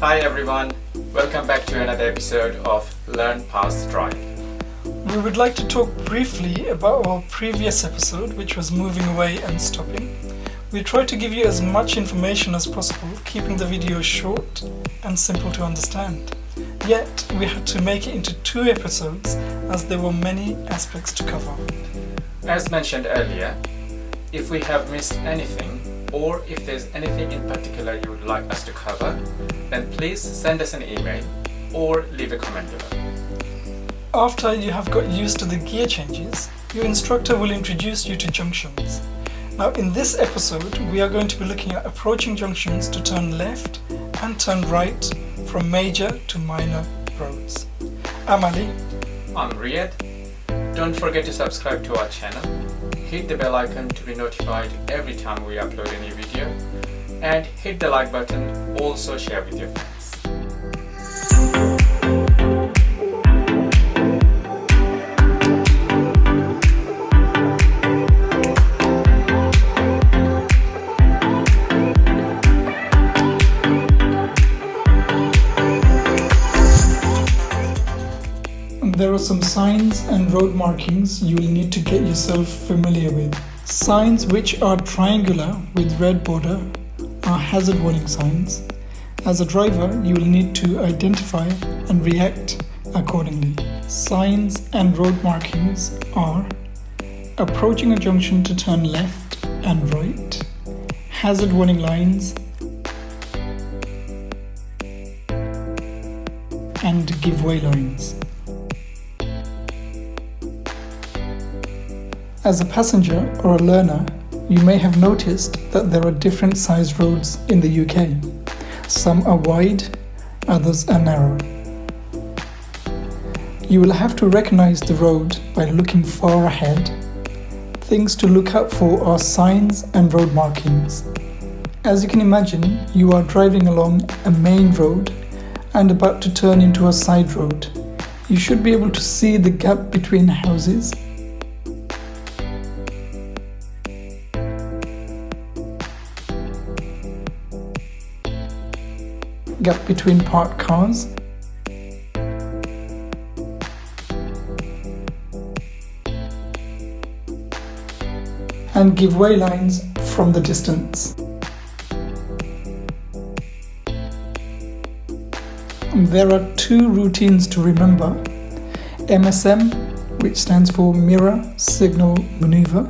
Hi everyone, welcome back to another episode of Learn, Pass, Drive. We would like to talk briefly about our previous episode, which was moving away and stopping. We tried to give you as much information as possible, keeping the video short and simple to understand. Yet, we had to make it into 2 episodes as there were many aspects to cover. As mentioned earlier, if we have missed anything or if there's anything in particular you would like us to cover, then please send us an email or leave a comment below. After you have got used to the gear changes, your instructor will introduce you to junctions. Now in this episode, we are going to be looking at approaching junctions to turn left and turn right from major to minor roads. I'm Ali. I'm Riyad. Don't forget to subscribe to our channel. Hit the bell icon to be notified every time we upload a new video. And hit the like button, also share with your friends. There are some signs and road markings you will need to get yourself familiar with. Signs which are triangular with red border are hazard warning signs. As a driver, you will need to identify and react accordingly. Signs and road markings are approaching a junction to turn left and right, hazard warning lines, and give way lines. As a passenger or a learner, you may have noticed that there are different sized roads in the UK. Some are wide, others are narrow. You will have to recognize the road by looking far ahead. Things to look out for are signs and road markings. As you can imagine, you are driving along a main road and about to turn into a side road. You should be able to see the gap between houses. Gap between parked cars, and give way lines from the distance. There are 2 routines to remember: MSM, which stands for Mirror Signal Maneuver,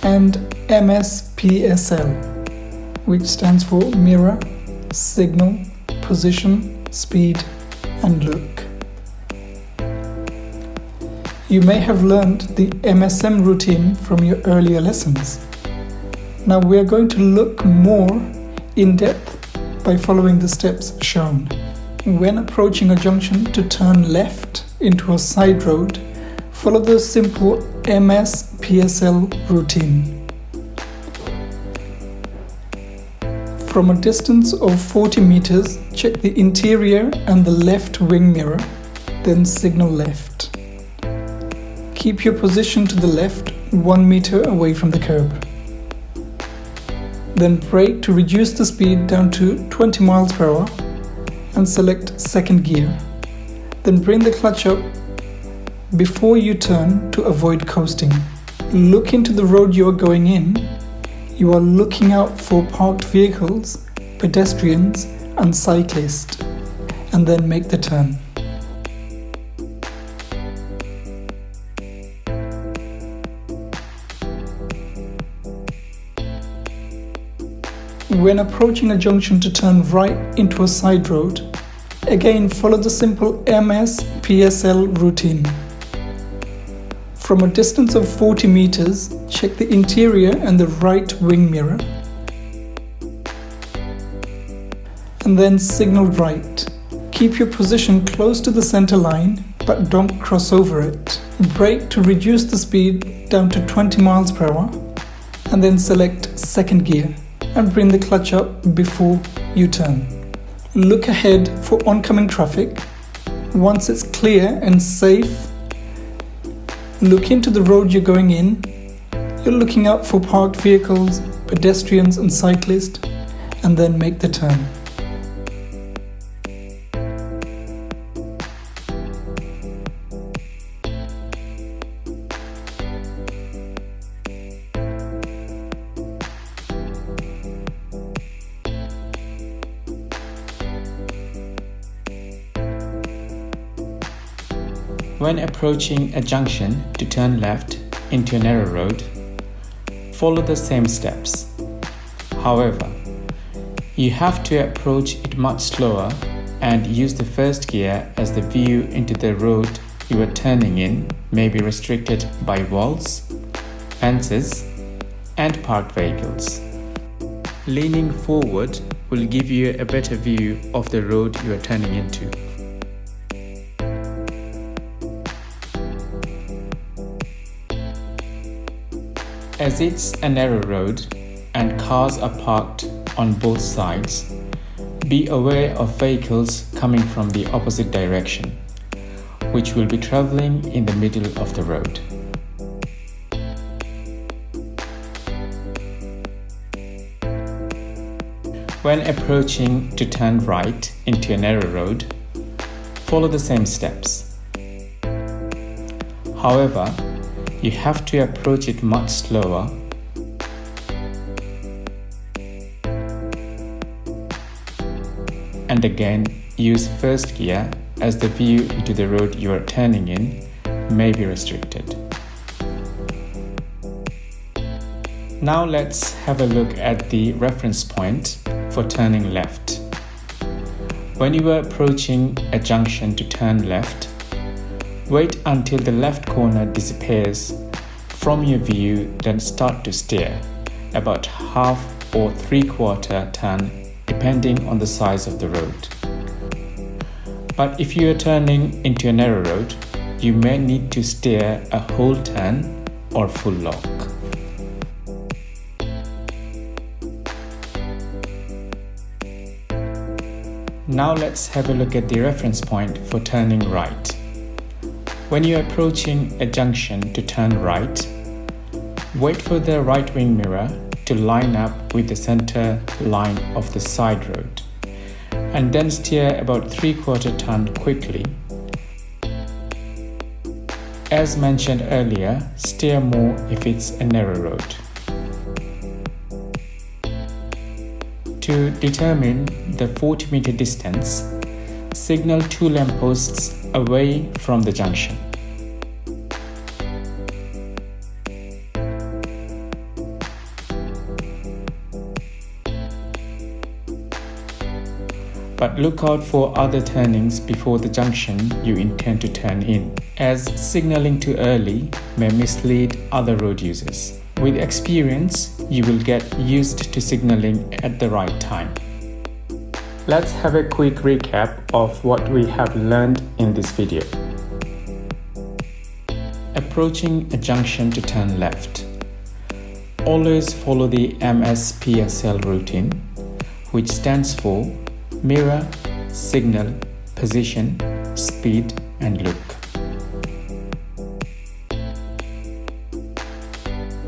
and MSPSL, which stands for Mirror Signal Position, Speed, and Look. You may have learned the MSM routine from your earlier lessons. Now we are going to look more in depth by following the steps shown. When approaching a junction to turn left into a side road, follow the simple MSPSL routine. From a distance of 40 meters, check the interior and the left wing mirror, then signal left. Keep your position to the left 1 meter away from the curb. Then brake to reduce the speed down to 20 miles per hour and select second gear. Then bring the clutch up before you turn to avoid coasting. Look into the road you are going in. You are looking out for parked vehicles, pedestrians, and cyclists, and then make the turn. When approaching a junction to turn right into a side road, again follow the simple MSPSL routine. From a distance of 40 meters, check the interior and the right wing mirror, and then signal right. Keep your position close to the center line, but don't cross over it. Brake to reduce the speed down to 20 miles per hour, and then select second gear and bring the clutch up before you turn. Look ahead for oncoming traffic. Once it's clear and safe, look into the road you're going in. You're looking out for parked vehicles, pedestrians and cyclists, and then make the turn. When approaching a junction to turn left into a narrow road, follow the same steps. However, you have to approach it much slower and use the first gear as the view into the road you are turning in may be restricted by walls, fences, and parked vehicles. Leaning forward will give you a better view of the road you are turning into. As it's a narrow road and cars are parked on both sides, be aware of vehicles coming from the opposite direction, which will be traveling in the middle of the road. When approaching to turn right into a narrow road, follow the same steps. However, you have to approach it much slower and again use first gear as the view into the road you are turning in may be restricted. Now let's have a look at the reference point for turning left. When you are approaching a junction to turn left, wait until the left corner disappears from your view, then start to steer, about half or 3/4 turn depending on the size of the road. But if you are turning into a narrow road, you may need to steer a whole turn or full lock. Now let's have a look at the reference point for turning right. When you're approaching a junction to turn right, wait for the right wing mirror to line up with the center line of the side road, and then steer about 3/4 turn quickly. As mentioned earlier, steer more if it's a narrow road. To determine the 40-meter distance, signal 2 lampposts away from the junction. But look out for other turnings before the junction you intend to turn in, as signaling too early may mislead other road users. With experience, you will get used to signaling at the right time. Let's have a quick recap of what we have learned in this video. Approaching a junction to turn left. Always follow the MSPSL routine, which stands for mirror, signal, position, speed, and look.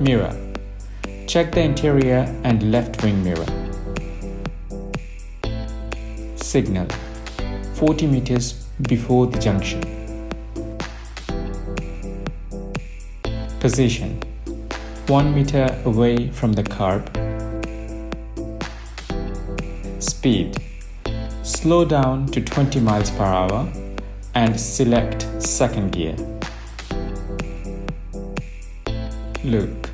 Mirror. Check the interior and left wing mirror. Signal. 40 meters before the junction. Position. 1 meter away from the curb. Speed. Slow down to 20 miles per hour and select second gear. Look.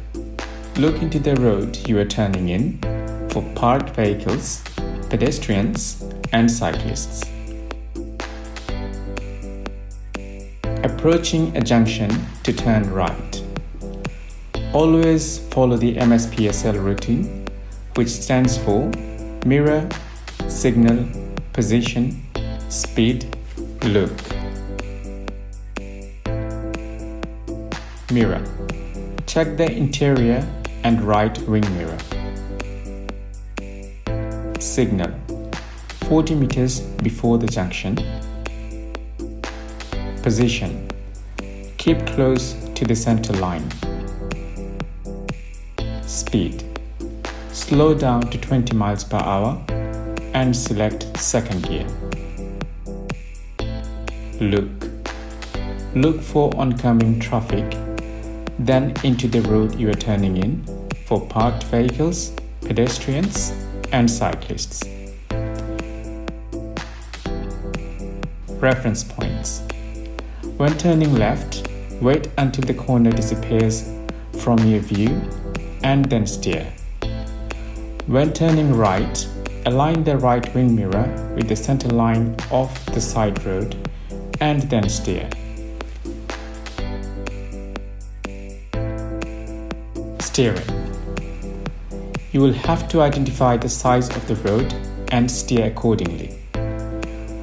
Look into the road you are turning in for parked vehicles, pedestrians, and cyclists. Approaching a junction to turn right. Always follow the MSPSL routine, which stands for mirror, signal, position, speed, look. Mirror. Check the interior and right wing mirror. Signal. 40 meters before the junction. Position. Keep close to the center line. Speed. Slow down to 20 miles per hour and select second gear. Look. Look for oncoming traffic, then into the road you are turning in for parked vehicles, pedestrians, and cyclists. Reference points. When turning left, wait until the corner disappears from your view and then steer. When turning right, align the right wing mirror with the center line of the side road and then steer. Steering. You will have to identify the size of the road and steer accordingly.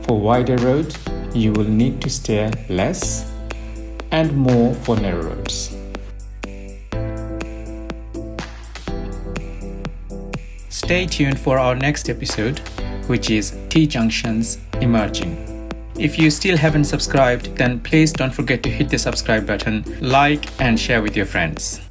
For wider road, you will need to steer less and more for narrow roads. Stay tuned for our next episode, which is T-junctions emerging. If you still haven't subscribed, then please don't forget to hit the subscribe button, like and share with your friends.